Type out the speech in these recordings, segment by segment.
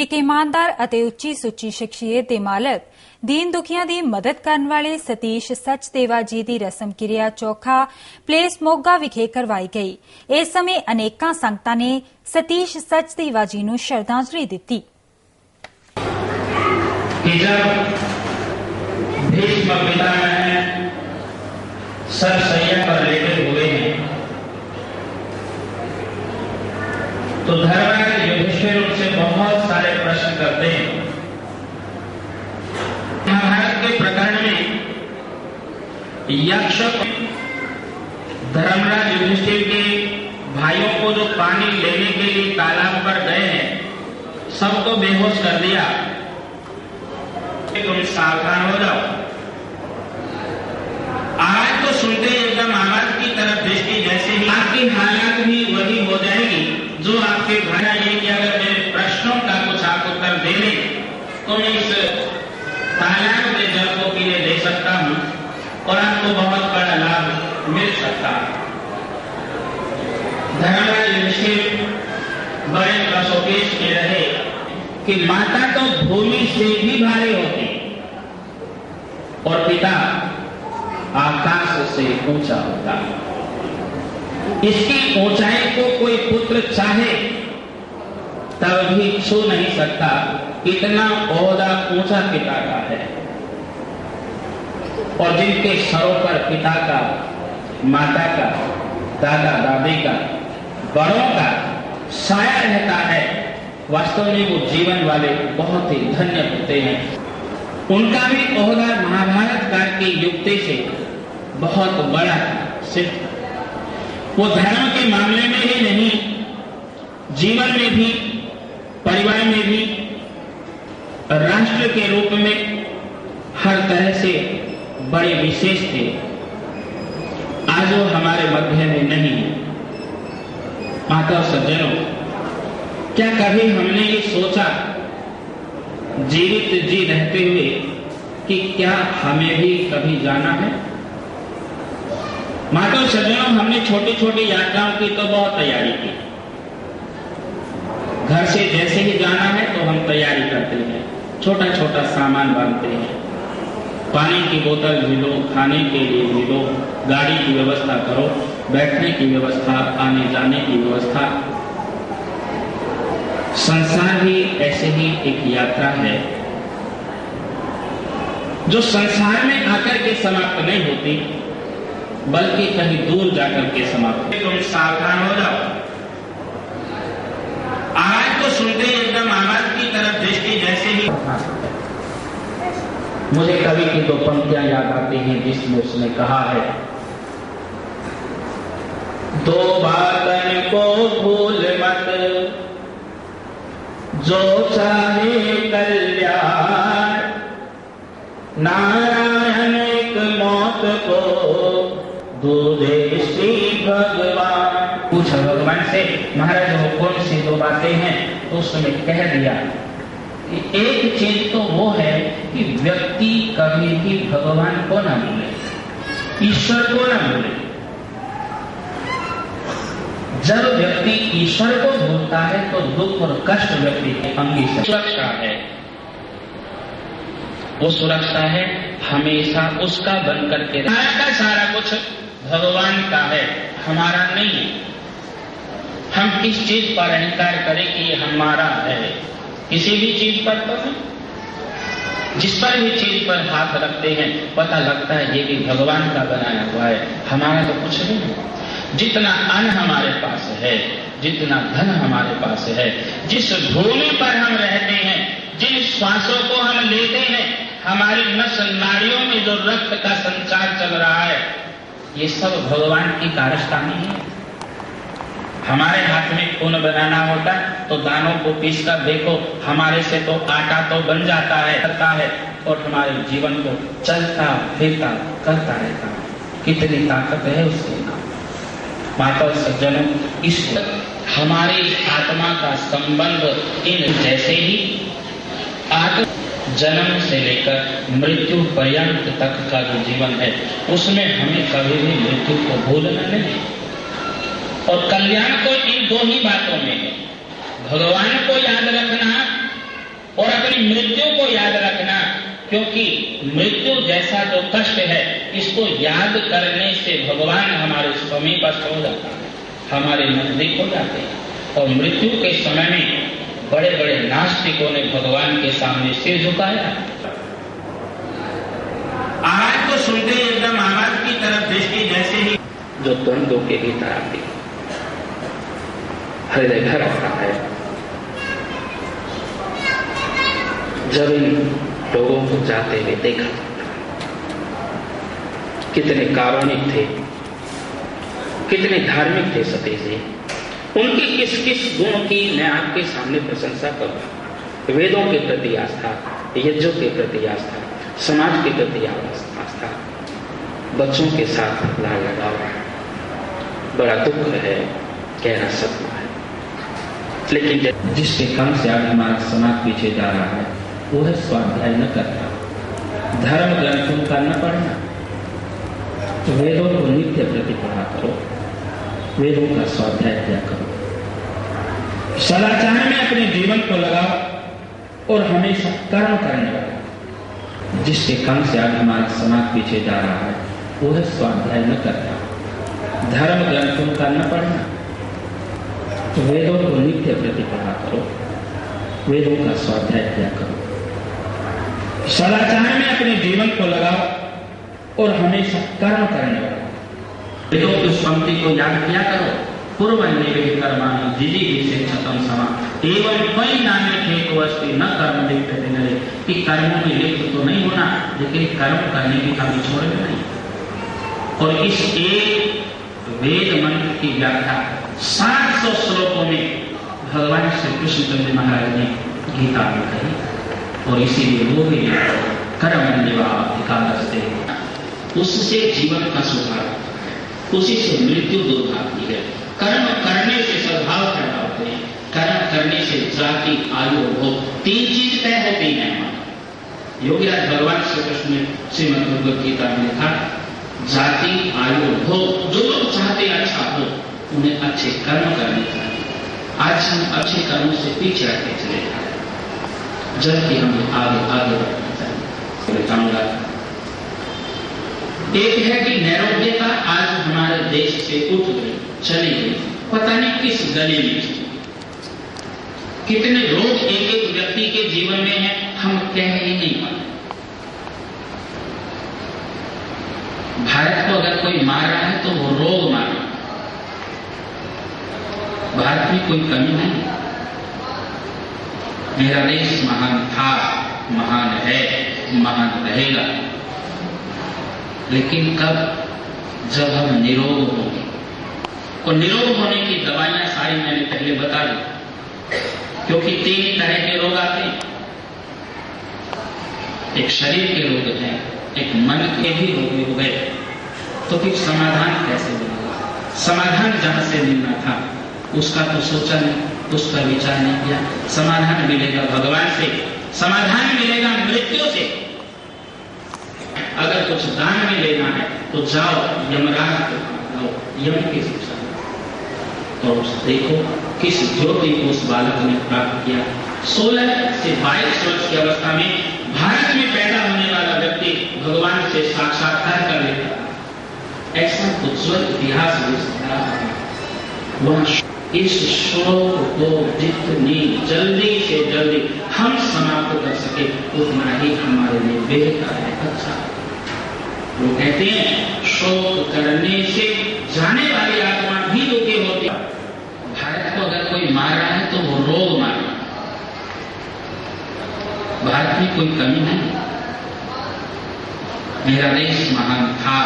एक ईमानदार ਅਤੇ ਉੱਚੀ ਸੁੱਚੀ ਸ਼ਖਸੀਅਤ ਦੇ ਮਾਲਕ ਦੀਨ ਦੁਖੀਆਂ ਦੀ ਮਦਦ ਕਰਨ ਵਾਲੇ ਸਤੀਸ਼ ਸਚਦੇਵਾ ਜੀ ਦੀ ਰਸਮ ਕਿਰਿਆ ਚੋਖਾ ਪਲੇਸ ਮੋਗਾ ਵਿਖੇ ਕਰਵਾਈ ਗਈ। ਇਸ ਸਮੇਂ ਅਨੇਕਾਂ ਸੰਗਤਾਂ ਨੇ ਸਤੀਸ਼ ਸਚਦੇਵਾ ਜੀ ਨੂੰ ਸ਼ਰਧਾਂਜਲੀ ਦਿੱਤੀ। तो धर्मराज युधिष्ठिर उनसे बहुत सारे प्रश्न करते हैं। महाभारत के प्रकरण में यक्ष धर्मराज युधिष्ठिर के भाइयों को जो पानी लेने के लिए तालाब पर गए हैं, सबको बेहोश कर दिया। तुम सावधान हो जाओ। आवाज तो सुनते एकदम आवाज की तरफ दृष्टि जैसे ही आपकी हालत भी वही हो जाएगी जो आपके घर ये कि अगर मेरे प्रश्नों का कुछ आप उत्तर दे ले तो मैं इस तालाब के जल को पीने दे सकता हूं और आपको बहुत बड़ा लाभ मिल सकता है। धर्मराज युधिष्ठिर बड़े रसोपेश के रहे कि माता तो भूमि से भी भारी होती और पिता आकाश से ऊंचा होता। इसकी ऊंचाई को कोई पुत्र चाहे तब भी छू नहीं सकता, इतना ओहदा ऊंचा पिता का है। और जिनके सरों पर पिता का, माता का, दादा दादी का, बड़ों का साया रहता है, वास्तव में वो जीवन वाले बहुत ही धन्य होते हैं। उनका भी ओहदा महाभारत काल की युक्ति से बहुत बड़ा सिद्ध। वो धर्म के मामले में ही नहीं, जीवन में भी, परिवार में भी, राष्ट्र के रूप में हर तरह से बड़े विशेष थे। आज वो हमारे मध्य में नहीं है। माता सज्जनों, क्या कभी हमने ये सोचा जीवित जी रहते हुए कि क्या हमें भी कभी जाना है? माता सज्जनों, हमने छोटी छोटी यात्राओं की तो बहुत तैयारी की। घर से जैसे ही जाना है तो हम तैयारी करते हैं, छोटा छोटा सामान बांधते हैं। पानी की बोतल भी लो, खाने के लिए भी लो, गाड़ी की व्यवस्था करो, बैठने की व्यवस्था, आने जाने की व्यवस्था। संसार भी ऐसे ही एक यात्रा है जो संसार में आकर के समाप्त नहीं होती, बल्कि कहीं दूर जाकर के समाप्त। तुम सावधान हो जाओ। आवाज तो सुनते एकदम आवाज की तरफ दृष्टि जैसे ही। मुझे कवि की दो पंक्तियां याद आती हैं जिसमें उसने कहा है, दो बातन को भूल मत जो चाहे कल्याण, नारायण एक मौत को दूधे श्री भगवान। पूछा भगवान से, महाराज वो कौन सी दो बातें हैं? तो उसने कह दिया कि एक चीज तो वो है कि व्यक्ति कभी भी भगवान को ना भूले, ईश्वर को ना भूले। जब व्यक्ति ईश्वर को भूलता है तो दुख और कष्ट व्यक्ति के अंगी से सुरक्षा है। वो सुरक्षा है हमेशा उसका बन करके। का सारा कुछ भगवान का है, हमारा नहीं है। हम किस चीज पर अहंकार करें कि ये हमारा है? किसी भी चीज पर तो नहीं। जिस पर भी चीज पर हाथ रखते हैं पता लगता है ये भी भगवान का बनाया हुआ है, हमारा तो कुछ नहीं है। जितना अन्न हमारे पास है, जितना धन हमारे पास है, जिस भूमि पर हम रहते हैं, जिन श्वासों को हम लेते हैं, हमारी नस नाड़ियों में जो रक्त का संचार चल रहा है, ये सब भगवान की कारस्तानी है। हमारे हाथ में खून बनाना होता तो दानों को पीस कर देखो, हमारे से तो आटा तो बन जाता है, करता है, और हमारे जीवन को चलता फिरता करता रहता है। कितनी ताकत है उसके नाम। माता और सज्जनों, इस हमारी आत्मा का संबंध इन जैसे ही आत्मा जन्म से लेकर मृत्यु पर्यंत तक का जो जीवन है उसमें हमें कभी भी मृत्यु को भूलना नहीं। और कल्याण को इन दो ही बातों में है, भगवान को याद रखना मृत्यु को याद रखना, क्योंकि मृत्यु जैसा जो कष्ट है इसको याद करने से भगवान हमारे समीपस्थ हो जाता है, हमारे नजदीक हो जाते हैं। और मृत्यु के समय में बड़े बड़े नास्तिकों ने भगवान के सामने सिर झुकाया। आवाज को सुनते एकदम आवाज की तरफ दृष्टि जैसे ही जो द्वंद्वों के भीतर आती, हृदय भर आता है। जब इन लोगों को जाते हुए देखा, कितने कारुणिक थे, कितने धार्मिक थे सतीश जी। उनकी किस किस गुण की मैं आपके सामने प्रशंसा करूं। वेदों के प्रति आस्था, यज्ञों के प्रति आस्था, समाज के प्रति आस्था, बच्चों के साथ लाल लगाव। बड़ा दुख है, गहरा सत्य है। लेकिन जिसके काम से आज हमारा समाज पीछे जा रहा है वो है स्वाध्याय न करना, धर्म ग्रंथों का न पढ़ना। तो वेदों को नित्य प्रति पढ़ा करो, वेदों का स्वाध्याय किया करो, सदाचार में अपने जीवन को लगाओ और हमेशा कर्म करने वाला। जिसके काम से आज हमारा समाज पीछे जा रहा है वो है स्वाध्याय न करना, धर्म ग्रंथों का न पढ़ना। तो वेदों को नित्य प्रति पढ़ा करो, वेदों का स्वाध्याय किया करो, सदाचार में अपने जीवन को लगाओ और हमेशा कर्म करने वाला। वेदों की पंक्ति को याद किया करो। पूर्वन्य कर्माणि जिजीहि शिक्षतम समा एवं कोई नामे हेतु अस्ति न कर्म लिप्यते नरे, कि कर्मों में लिप्त तो नहीं होना, लेकिन कर्म करने की कभी छोड़ नहीं। और इस एक वेद मंत्र की व्याख्या 700 श्लोकों में भगवान श्री कृष्ण महाराज ने गीता में कही। और इसीलिए वो भी कर्मण्येवाधिकारस्ते, उससे जीवन का सुधार, उसी से मृत्यु दूर भागती है। कर्म करने से सद्भाव पैदा होते हैं, कर्म करने से जाति, आयु, भोग, 3 चीज तय होती है। योगीराज भगवान श्री कृष्ण ने श्रीमद् भगवद गीता में लिखा, जाति, आयु, भोग, जो लोग चाहते अच्छा हो उन्हें अच्छे कर्म करने चाहिए। आज हम अच्छे कर्मों से पीछे हटते चले जा रहे हैं, जबकि हमें आगे बढ़ना चाहिए। बताऊंगा, एक है कि नैरोग्यता आज हमारे देश से उठ गई, चली गई, पता नहीं किस गली में। कितने रोग एक एक व्यक्ति के जीवन में है, हम कह ही नहीं पाते। भारत को अगर कोई मार रहा है तो वो रोग मार रहा है। भारत में कोई कमी नहीं। मेरा देश महान था, महान है, महान रहेगा, लेकिन कब? जब हम निरोग होंगे। और निरोग होने की दवाइयां सारी मैंने पहले बता दी, क्योंकि 3 तरह के रोग आते हैं। एक शरीर के रोग हैं, एक मन के भी रोग हो गए, तो फिर समाधान कैसे मिलेगा? समाधान जहां से मिलना था उसका तो सोचा नहीं, उसका विचार नहीं किया। समाधान मिलेगा भगवान से, समाधान मिलेगा मृत्यु से। अगर कुछ दान में लेना है तो जाओ यमराज को जाओ, यम की शिक्षा और देखो किस ज्योति को उस बालक ने प्राप्त किया। 16 से 22 वर्ष की अवस्था में भारत में पैदा होने वाला व्यक्ति भगवान से साक्षात्कार कर लेता। ऐसा उज्ज्वल इतिहास वह इस श्लोक को जितनी जल्दी से जल्दी हम समाप्त कर सके उतना ही हमारे लिए बेहतर है, अच्छा। वो कहते हैं शोक करने से जाने वाली आत्मा भी दुखी होती है। भारत को अगर कोई मार रहा है तो वो रोग मार रहा है। भारत में कोई कमी नहीं। मेरा देश महान था,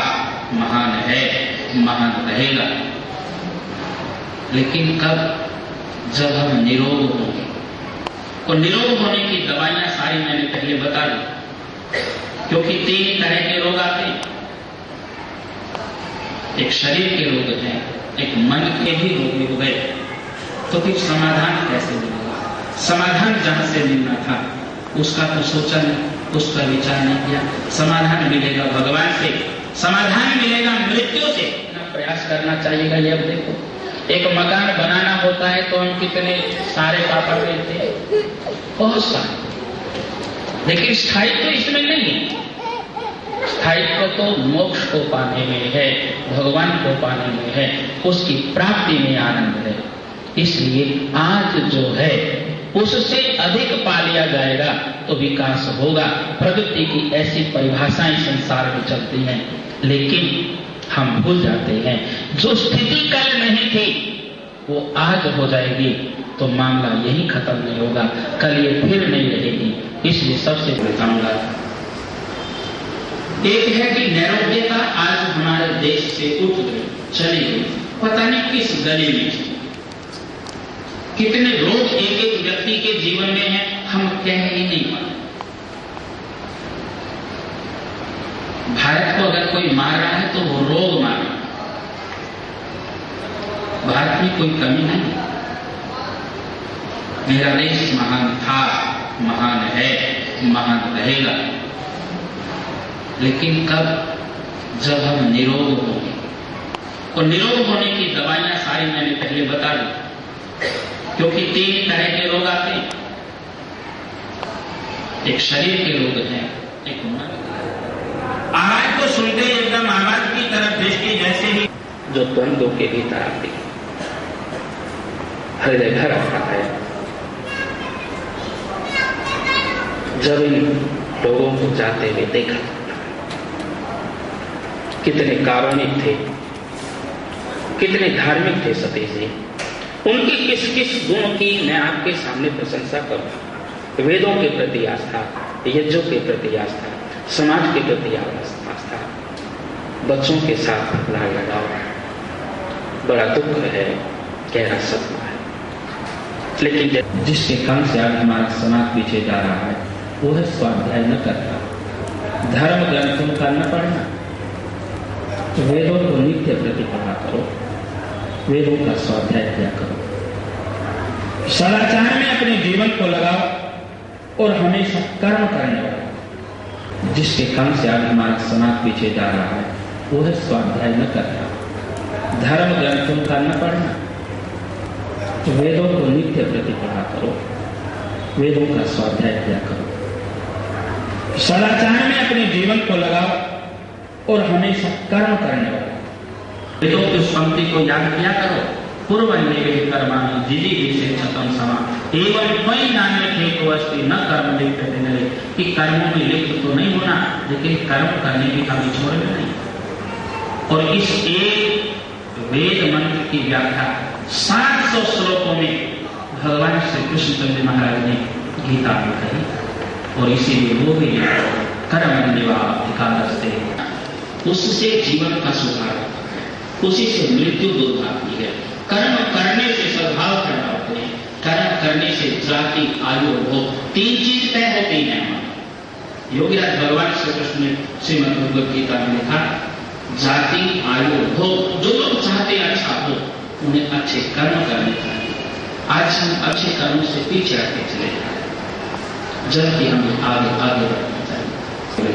महान है, महान रहेगा, लेकिन कब? जब हम निरोग होंगे। और निरोग होने की दवाइयां सारी मैंने पहले बता दी, क्योंकि 3 तरह के रोग आते हैं। एक शरीर के रोग हैं, एक मन के भी रोग हो गए, तो फिर समाधान कैसे मिलेगा? समाधान जहां से मिलना था उसका तो सोचा नहीं, उसका विचार नहीं किया। समाधान मिलेगा भगवान से, समाधान मिलेगा मृत्यु से। प्रयास करना चाहिएगा। ये अब देखो, एक मकान बनाना होता है तो हम कितने सारे पापड़ लेते हैं, बहुत सारे। लेकिन स्थायित्व इसमें नहीं है। स्थायित्व तो मोक्ष को पाने में है, भगवान को पाने में है, उसकी प्राप्ति में आनंद है। इसलिए आज जो है उससे अधिक पा लिया जाएगा तो विकास होगा। प्रगति की ऐसी परिभाषाएं संसार में चलती हैं, लेकिन हम भूल जाते हैं जो स्थिति कल नहीं थी वो आज हो जाएगी तो मामला यही खत्म नहीं होगा, कल ये फिर नहीं रहेगी। इसलिए सबसे बताऊंगा, एक है कि नैरोग्यता आज हमारे देश से उठ गई, चली गई, पता नहीं किस गली में। कितने रोग एक एक व्यक्ति के जीवन में है, हम कह ही नहीं पाते। भारत को अगर कोई मार रहा है तो वो रोग मार रहा है। भारत में कोई कमी नहीं। मेरा देश महान था, महान है, महान रहेगा, लेकिन कब? जब हम निरोग होंगे। और निरोग होने की दवाइयां सारी मैंने पहले बता दी, क्योंकि 3 तरह के रोग आते हैं। एक शरीर के रोग हैं, एक मन। आवाज को सुनते एकदम आवाज की तरफ दृष्टि जैसे ही जो द्वंद्वों के भीतर आती है, हृदय भर आता है। जब इन लोगों को जाते हुए देखा, कितने कारुणिक थे, कितने धार्मिक थे सतीश जी। उनकी किस किस गुण की मैं आपके सामने प्रशंसा करूं। वेदों के प्रति आस्था, यज्ञों के प्रति आस्था, समाज के प्रति आस्था, बच्चों के साथ लाग लगाओ। बड़ा दुख है, गहरा सत्य है, लेकिन जिसके कारण से आज हमारा समाज पीछे जा रहा है वो है स्वाध्याय न करना, धर्म ग्रंथों का न पढ़ना। वेदों को नित्य प्रति पढ़ा करो, वेदों का स्वाध्याय किया करो, सदाचार में अपने जीवन को लगाओ और हमेशा कर्म करने वाला। जिसके कारण से आज हमारा समाज पीछे जा रहा है वो है स्वाध्याय न करना, धर्म ग्रंथों का न पढ़ना। वेदों को नित्य प्रति पढ़ा करो, वेदों का स्वाध्याय किया करो, सदाचार में अपने जीवन को लगाओ और हमेशा कर्म करने वाला। वेदों की पंक्ति को याद किया करो। पूर्व निवेद कर्माणि जिजी से छतम समा एवं कोई नान्य थे तो अस्ति न कर्म लिप्त नहीं, कि कर्मों में लिप्त तो नहीं होना, लेकिन कर्म करने की कभी छोड़ में नहीं। और इस एक वेद मंत्र की व्याख्या 700 श्लोकों में भगवान श्री कृष्ण चंद्र महाराज ने गीता में कही। और इसीलिए वो भी कर्म निवाधिकारस्ते, उससे जीवन का सुधार, उसी से मृत्यु दूर भागती है। कर्म करने से सद्भाव पैदा होते हैं, कर्म करने से जाति, आयु, भोग 3 चीज तय होती है। योगीराज भगवान श्री कृष्ण ने श्रीमद् भगवद गीता में लिखा, जाति, आयु, भोग, जो लोग चाहते अच्छा हो उन्हें अच्छे कर्म करने चाहिए। आज हम अच्छे कर्मों से पीछे आके चले जा रहे हैं, जबकि हमें आगे आगे बढ़ना चाहिए।